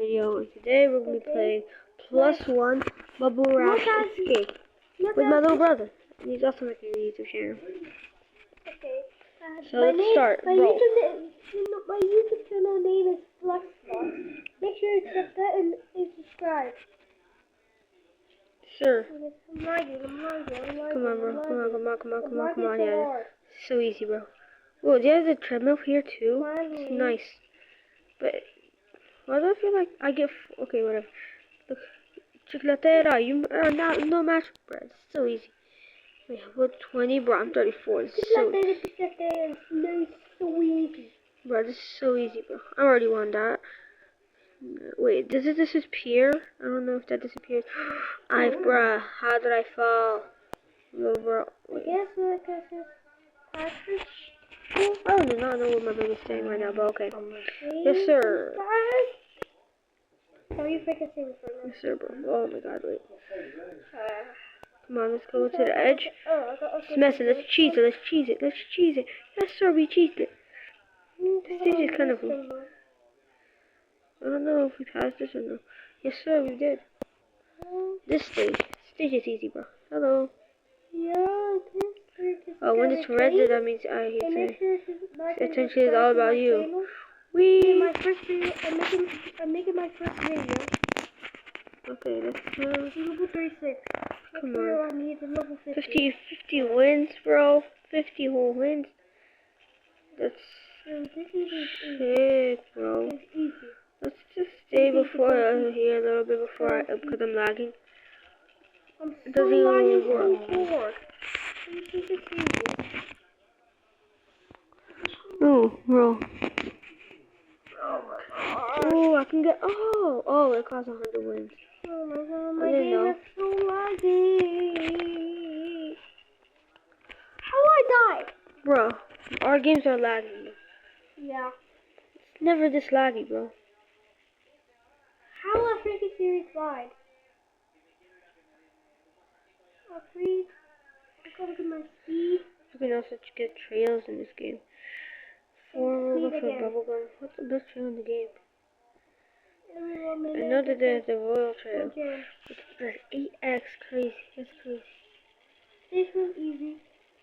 video, and today we're going to be playing +1 Bubble Wrap Escape with my little brother. And he's also making a YouTube channel. Okay. So let's start. My YouTube channel name is blox. Make sure to accept that and subscribe. Sure. I'm lagging. Come on, bro. Come on. Yeah. So easy, bro. Whoa, do you have the treadmill here too? It's nice. But why do I feel like I get... Okay, whatever. Look. Chocolatera, you are not no match, bro. It's so easy. Wait, what 20, bro? I'm 34. It's so easy. Bro, this is so easy, bro. I already won that. Wait, does it disappear? I don't know if that disappears. Bruh, how did I fall? Little bro. I guess because it's I do not know what my brain is saying right now, but okay. Yes, sir. How you freaking say this right now? Yes, sir, bro. Oh my god, wait. Come on, let's go to the edge. Smash it. Let's cheese it. Yes, sir, we cheesed it. This stage is kind of... I don't know if we passed this or no. Yes, sir, we did. This stage. Stage is easy, bro. Hello. Yeah, Oh, when it's red, that means I hate it. Attention is all about you. My first video, I'm making my first video. Okay, let's level 36. Come on. Level 50 wins, bro. 50 whole wins. That's shit, bro. Let's just stay before here a little bit before because I'm lagging. It doesn't even work. Oh, bro. Oh, I can get. Oh, it costs 100 wins. Oh my god, my I didn't game know. is so laggy. How I die? Bro, our games are lagging. Yeah. It's never this laggy, bro. How a freaking series died? Oh, please. I gotta get my speed. You can also get trails in this game. 4 for bubblegum. What's the best trail in the game? I know that there's the royal trail. Okay. It's the 8x crazy. That's crazy. Station easy.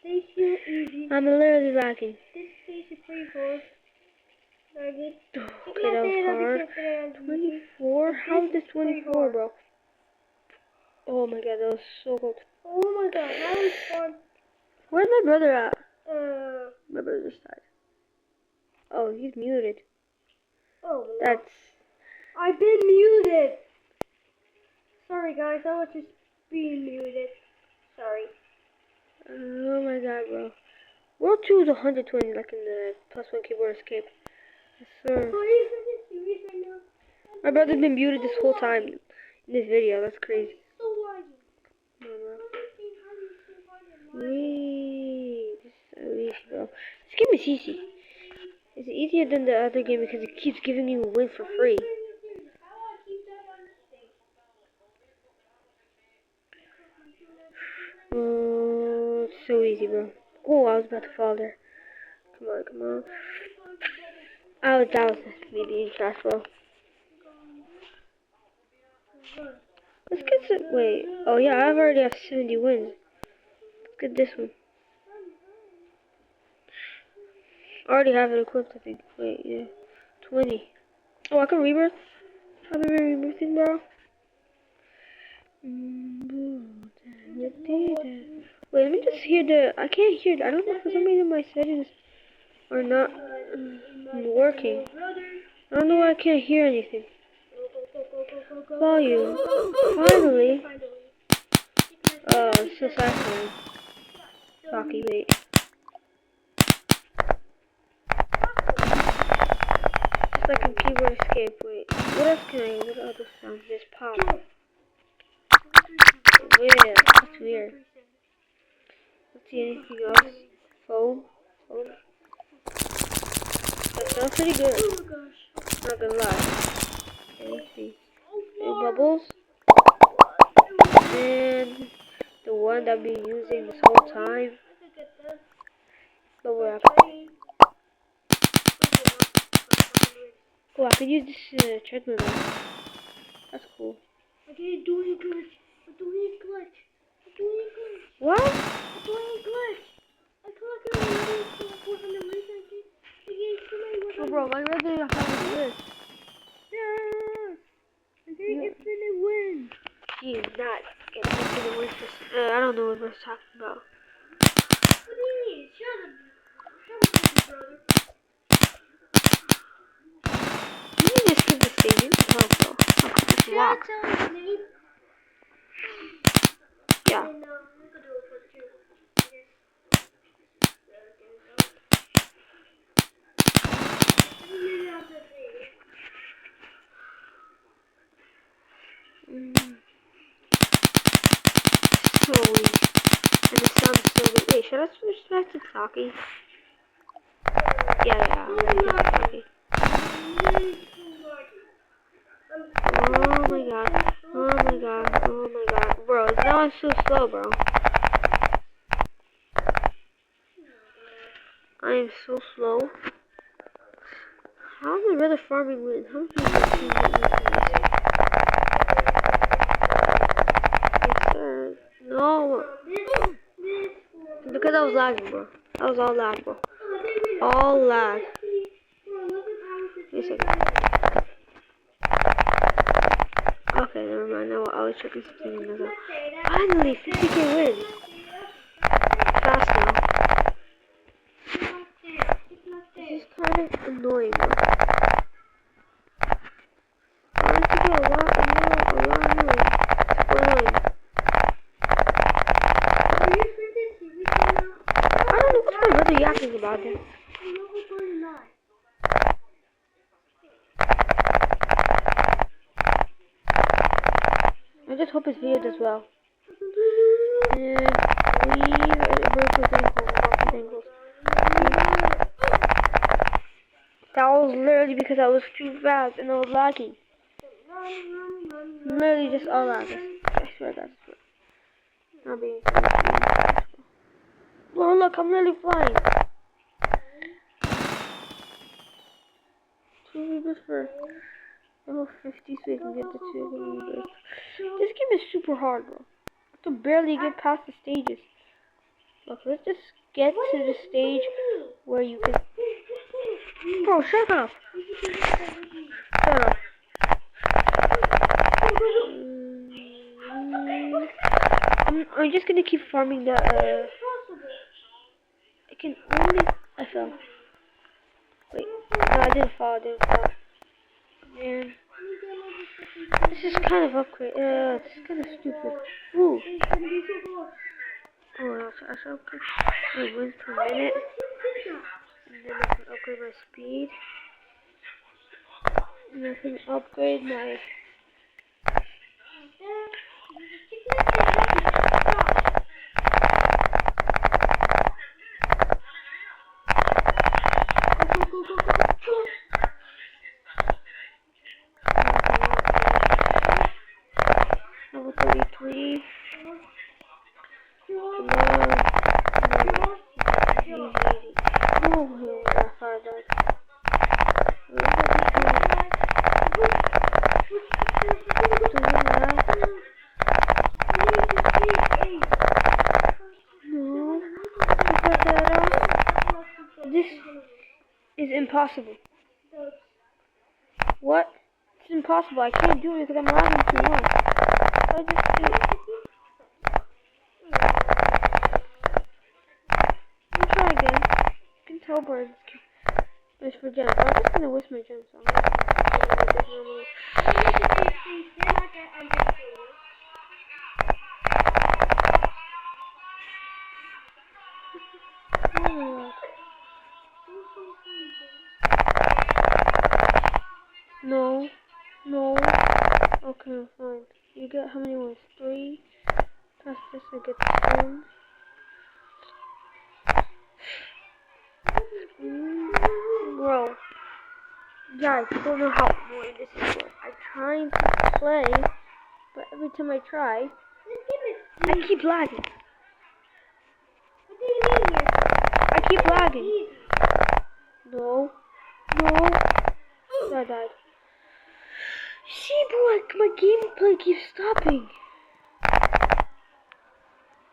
Station easy. I'm literally lagging. This station is pretty hard. Okay, that was hard. 24? How is this 24, bro? Oh my god, that was so good. Oh my god, that was fun. Where's my brother at? My brother's side. Oh, he's muted. Oh, that's... I've been muted. Sorry guys, I was just being muted. Sorry. Oh my god, bro. World 2 is 120, like in the +1 keyboard escape. Yes, sir. Are you serious right now? My brother's been muted this whole time in this video. That's crazy. So laggy. Wee. This is so easy, bro. This game is easy. It's easier than the other game because it keeps giving you a win for free. Oh, it's so easy, bro. Oh, I was about to fall there. Come on. That was me being trash, bro. Let's get some. Wait. Oh yeah, I already have 70 wins. Let's get this one. I already have it equipped, I think. Wait, yeah. 20. Oh, I can rebirth? How do I rebirthing, bro? Wait, let me just hear the... I can't hear... I don't know for some reason my settings are not working. I don't know why I can't hear anything. Volume. Finally. Oh, it's just iPhone. Hockey, wait. It's like a keyboard escape, wait. What else can I... What other sounds? There's pop. Weird. That's weird. Let's see anything else. Phone. That sounds pretty good. Not gonna lie. Okay, let's see. And bubbles. And the one that I've been using this whole time. Bubble wrap. Oh, I could use this treadmill now. That's cool. Okay, doing a glitch. I'm doing a glitch. I'm doing a glitch. What? I'm doing a glitch. I collected like 400 wins. I gave somebody 100. Oh, bro, my regular 100 wins. Yes. I get Yeah. infinite wins. He is not getting infinite wins. I don't know what we're talking about. What do you mean? Shut up, brother. You can just skip the stage. You can help, though. Oh, that's locked. Shut name. Yeah. And, we could do it for the two. So weak. And the sun's so weak. Wait, should I switch back to talking? Yeah, I'm gonna keep talking. Oh my god. Oh my god. Oh my god. Bro, now I'm so slow, bro. I am so slow. How am I really farming wins? How many wins can I get? Yes, sir. No. Because I was lagging, bro. That was all lag, bro. All lag. Wait a second. Okay, never mind. Now I was checking something in the Finally, 50k wins. Fast now. This is kind of annoying, bro. I want to get a lot annoying. I don't know what's my brother yapping about this. I just hope his video does well. And leave a broke with ankles. That was literally because I was too fast and I was lagging. Literally just all lag. I swear that's it. Not being funny. Oh look, I'm literally flying. 2 rebirths for level 50 so we can get the 2 rebirths. This game is super hard, bro. I can barely get past the stages. Look, let's just get to the stage where you can... Bro, shut up! Shut up. I'm just gonna keep farming the, I can only... I fell. Wait, no, I didn't fall, Man. This is kind of upgrade, this is kind of stupid. Ooh. Oh, I should upgrade my wins per minute. And then I can upgrade my speed. And I can upgrade my... Level 33. Come on. Easy. Oh, I thought that. No. This is impossible. What? It's impossible. I can't do it because I'm lagging too much. I just do it. Let me try again. You can tell birds. It's for gems. I'm just gonna waste my gems. So I'm not gonna No. No. Okay, fine. You get how many ones? 3. Plus this, I get 10. Bro. Guys, you don't know how annoying this is. I'm trying to play, but every time I try, I keep lagging. What do you mean here? I keep lagging. No. No. I died. See, boy, my gameplay keeps stopping.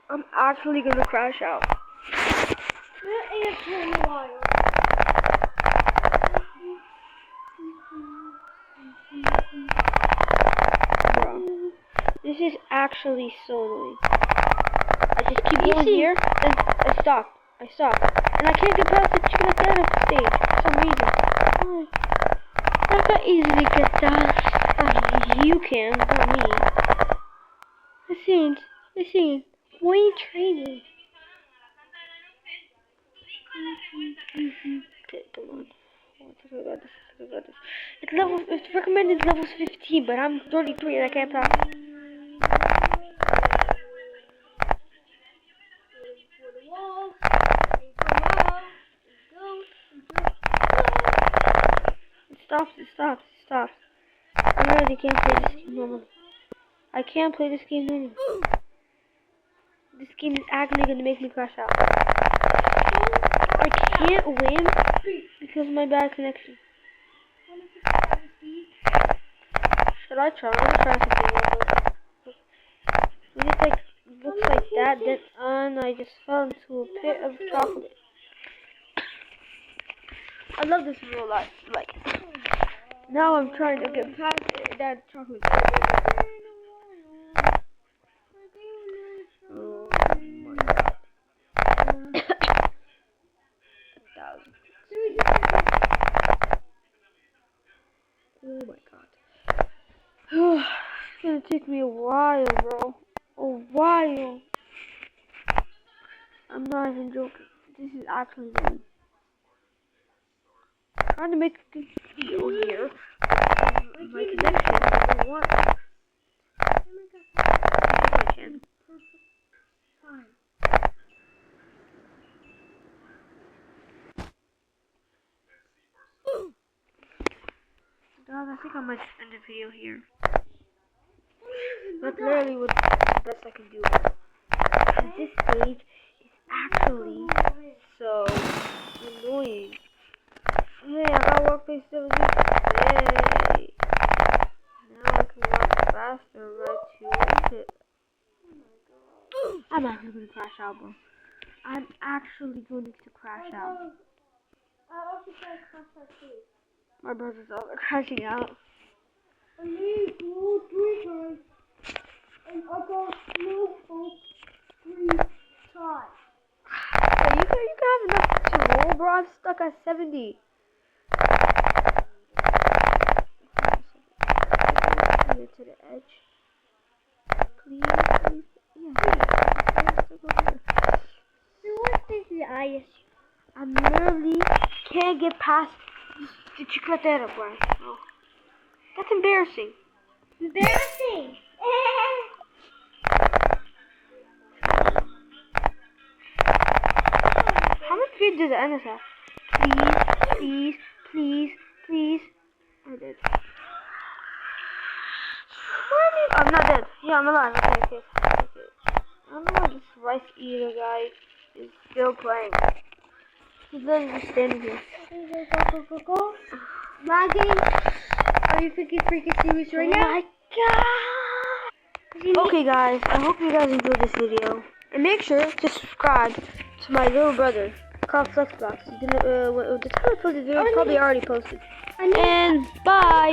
I'm actually gonna crash out. That answer in a while. Bro, this is actually so annoying. I just keep going here, then I stop. And I can't get past the chicken stage for some reason. I can easily get that. You can, not me. Listen. Why are you training? Okay, come on. It's recommended level 15, but I'm 33 and I can't pass. It stops. I really can't play this game normally. I can't play this game normally. This game is actually gonna make me crash out. I can't win because of my bad connection. Should I try? I'm gonna try something else. When it looks like that, then I just fell into a pit of chocolate. I love this in real life. Like, now I'm trying to get past that chocolate. Oh my god. 1,000. Oh my god. It's gonna take me a while, bro. A while. I'm not even joking. This is actually good. I'm trying to make a good video here. My connection doesn't work. I can. Guys, I think I might just end the video here. That's literally what the best I can do. And this stage is actually so annoying. Hey, I got workplace still. Yay! Now I can walk faster right to it. I'm actually gonna crash out, bro. I'm actually going to crash out. I also tried to crash out too. My brothers all are crashing out. I need to 3 times. And I got no hope 3 times. Hey, you can have enough to roll, bro. I'm stuck at 70. Here to the edge. Please. Yeah. What is the IS? I literally can't get past the chiclatera, bro. Oh. That's embarrassing. Embarrassing. How much speed does the NS have? Please. I did. I'm not dead. Yeah, I'm alive. Okay. I don't know why this rice eater guy is still playing. He's literally just standing here. Go. Lagging. Are you freaking serious right now? Oh my god! Okay guys, I hope you guys enjoyed this video. And make sure to subscribe to my little brother called Blox. He's gonna, the time I posted the video is probably already posted. And bye!